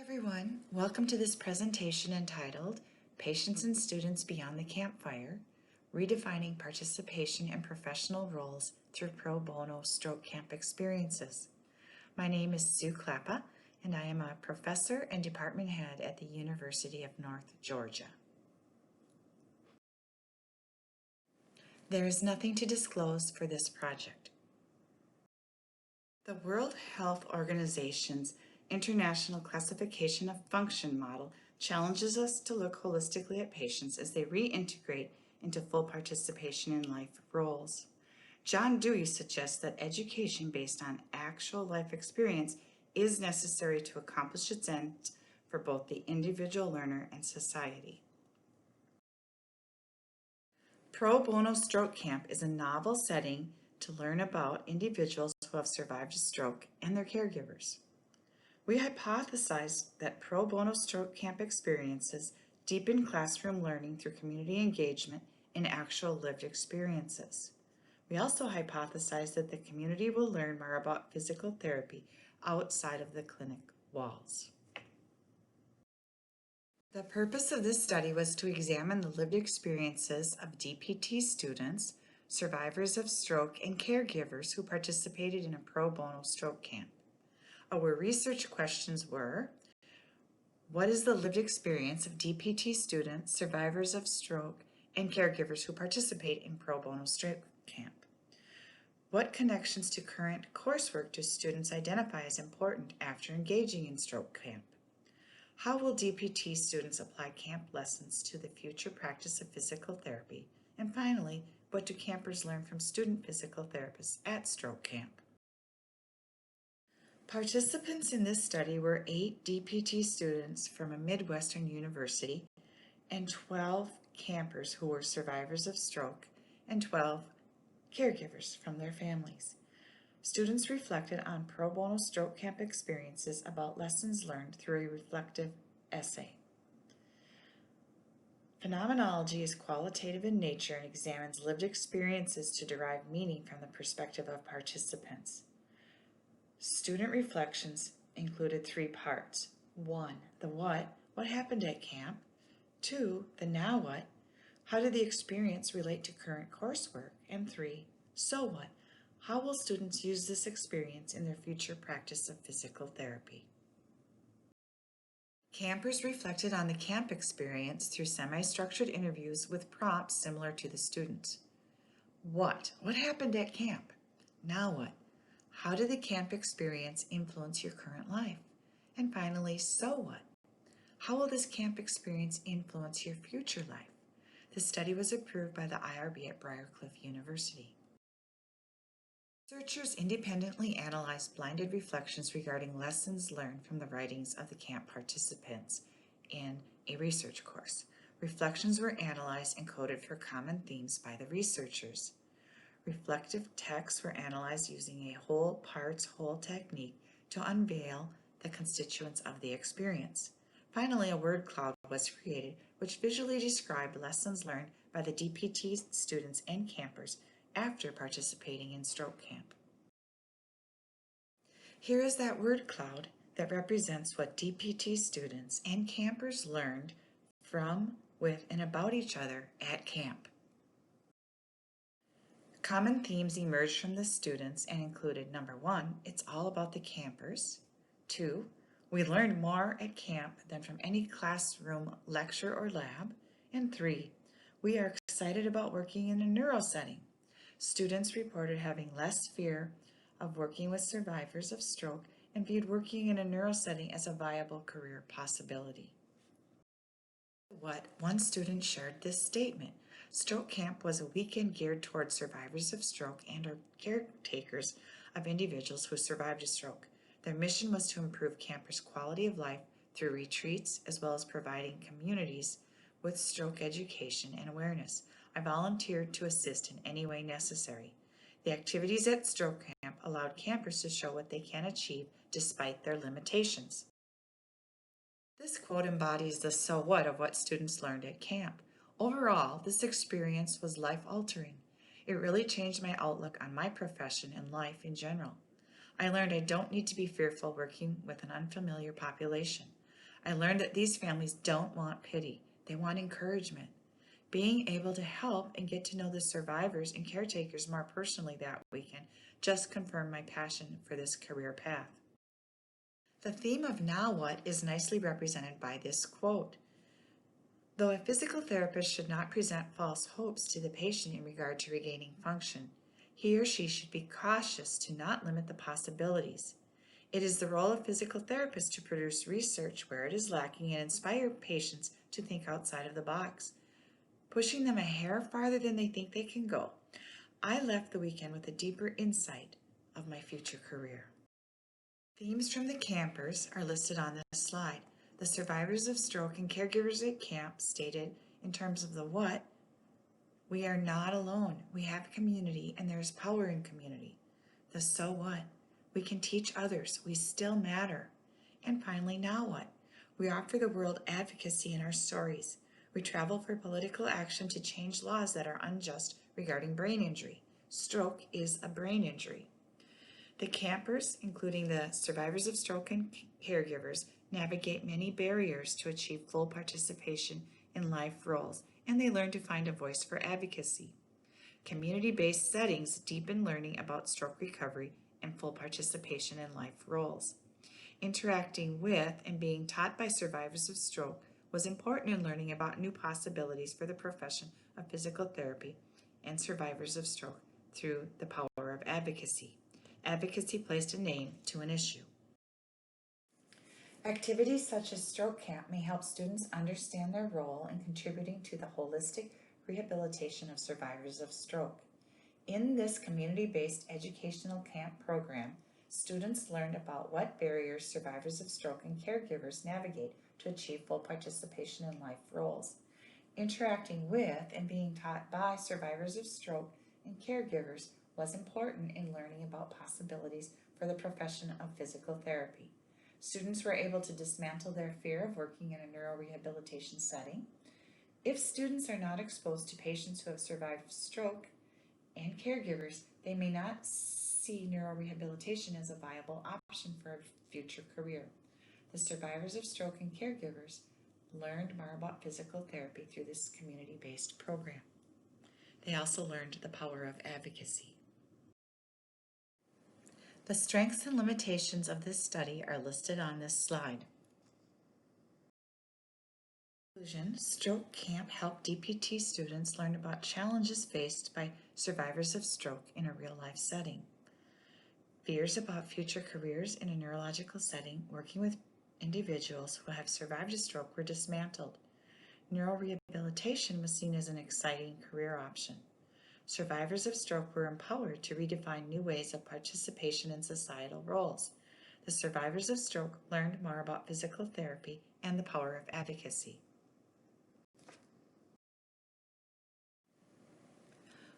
Everyone, welcome to this presentation entitled Patients and Students Beyond the Campfire, Redefining Participation in Professional Roles Through Pro Bono Stroke Camp Experiences. My name is Sue Klappa, and I am a professor and department head at the University of North Georgia. There is nothing to disclose for this project. The World Health Organization's International Classification of Function model challenges us to look holistically at patients as they reintegrate into full participation in life roles. John Dewey suggests that education based on actual life experience is necessary to accomplish its ends for both the individual learner and society. Pro Bono Stroke Camp is a novel setting to learn about individuals who have survived a stroke and their caregivers. We hypothesized that Pro Bono Stroke Camp experiences deepen classroom learning through community engagement and actual lived experiences. We also hypothesized that the community will learn more about physical therapy outside of the clinic walls. The purpose of this study was to examine the lived experiences of DPT students, survivors of stroke, and caregivers who participated in a Pro Bono Stroke Camp. Our research questions were: what is the lived experience of DPT students, survivors of stroke, and caregivers who participate in Pro Bono Stroke Camp? What connections to current coursework do students identify as important after engaging in stroke camp? How will DPT students apply camp lessons to the future practice of physical therapy? And finally, what do campers learn from student physical therapists at stroke camp? Participants in this study were 8 DPT students from a Midwestern university and 12 campers who were survivors of stroke and 12 caregivers from their families. Students reflected on Pro Bono Stroke Camp experiences about lessons learned through a reflective essay. Phenomenology is qualitative in nature and examines lived experiences to derive meaning from the perspective of participants. Student reflections included 3 parts. 1, the what happened at camp? 2, the now what, how did the experience relate to current coursework? And 3, so what, how will students use this experience in their future practice of physical therapy? Campers reflected on the camp experience through semi-structured interviews with prompts similar to the students. What happened at camp? Now what? How did the camp experience influence your current life? And finally, so what? How will this camp experience influence your future life? The study was approved by the IRB at Briarcliff University. Researchers independently analyzed blinded reflections regarding lessons learned from the writings of the camp participants in a research course. Reflections were analyzed and coded for common themes by the researchers. Reflective texts were analyzed using a whole parts whole technique to unveil the constituents of the experience. Finally, a word cloud was created which visually described lessons learned by the DPT students and campers after participating in stroke camp. Here is that word cloud that represents what DPT students and campers learned from, with, and about each other at camp. Common themes emerged from the students and included: number 1, it's all about the campers. 2, we learned more at camp than from any classroom lecture or lab. And 3, we are excited about working in a neuro setting. Students reported having less fear of working with survivors of stroke and viewed working in a neuro setting as a viable career possibility. One student shared this statement: stroke camp was a weekend geared towards survivors of stroke and or caretakers of individuals who survived a stroke. Their mission was to improve campers' quality of life through retreats as well as providing communities with stroke education and awareness. I volunteered to assist in any way necessary. The activities at stroke camp allowed campers to show what they can achieve despite their limitations. This quote embodies the so what of what students learned at camp. Overall, this experience was life-altering. It really changed my outlook on my profession and life in general. I learned I don't need to be fearful working with an unfamiliar population. I learned that these families don't want pity, they want encouragement. Being able to help and get to know the survivors and caretakers more personally that weekend just confirmed my passion for this career path. The theme of now what is nicely represented by this quote. Though a physical therapist should not present false hopes to the patient in regard to regaining function, he or she should be cautious to not limit the possibilities. It is the role of physical therapists to produce research where it is lacking and inspire patients to think outside of the box, pushing them a hair farther than they think they can go. I left the weekend with a deeper insight of my future career. Themes from the campers are listed on this slide. The survivors of stroke and caregivers at camp stated, in terms of the what, we are not alone. We have community and there is power in community. The so what, we can teach others. We still matter. And finally, now what? We offer the world advocacy in our stories. We travel for political action to change laws that are unjust regarding brain injury. Stroke is a brain injury. The campers, including the survivors of stroke and caregivers, navigate many barriers to achieve full participation in life roles, and they learn to find a voice for advocacy. Community-based settings deepen learning about stroke recovery and full participation in life roles. Interacting with and being taught by survivors of stroke was important in learning about new possibilities for the profession of physical therapy and survivors of stroke through the power of advocacy. Advocacy placed a name to an issue. Activities such as Stroke Camp may help students understand their role in contributing to the holistic rehabilitation of survivors of stroke. In this community-based educational camp program, students learned about what barriers survivors of stroke and caregivers navigate to achieve full participation in life roles. Interacting with and being taught by survivors of stroke and caregivers was important in learning about possibilities for the profession of physical therapy. Students were able to dismantle their fear of working in a neurorehabilitation setting. If students are not exposed to patients who have survived stroke and caregivers, they may not see neurorehabilitation as a viable option for a future career. The survivors of stroke and caregivers learned more about physical therapy through this community-based program. They also learned the power of advocacy. The strengths and limitations of this study are listed on this slide. In conclusion, Stroke Camp helped DPT students learn about challenges faced by survivors of stroke in a real-life setting. Fears about future careers in a neurological setting working with individuals who have survived a stroke were dismantled. Neurorehabilitation was seen as an exciting career option. Survivors of stroke were empowered to redefine new ways of participation in societal roles. The survivors of stroke learned more about physical therapy and the power of advocacy.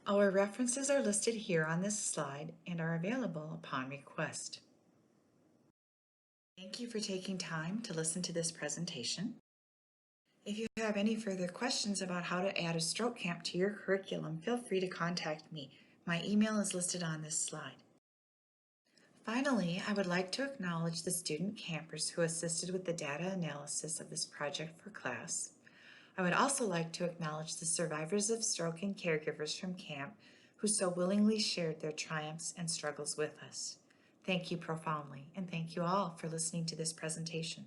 Our references are listed here on this slide and are available upon request. Thank you for taking time to listen to this presentation. If you have any further questions about how to add a stroke camp to your curriculum, feel free to contact me. My email is listed on this slide. Finally, I would like to acknowledge the student campers who assisted with the data analysis of this project for class. I would also like to acknowledge the survivors of stroke and caregivers from camp who so willingly shared their triumphs and struggles with us. Thank you profoundly, and thank you all for listening to this presentation.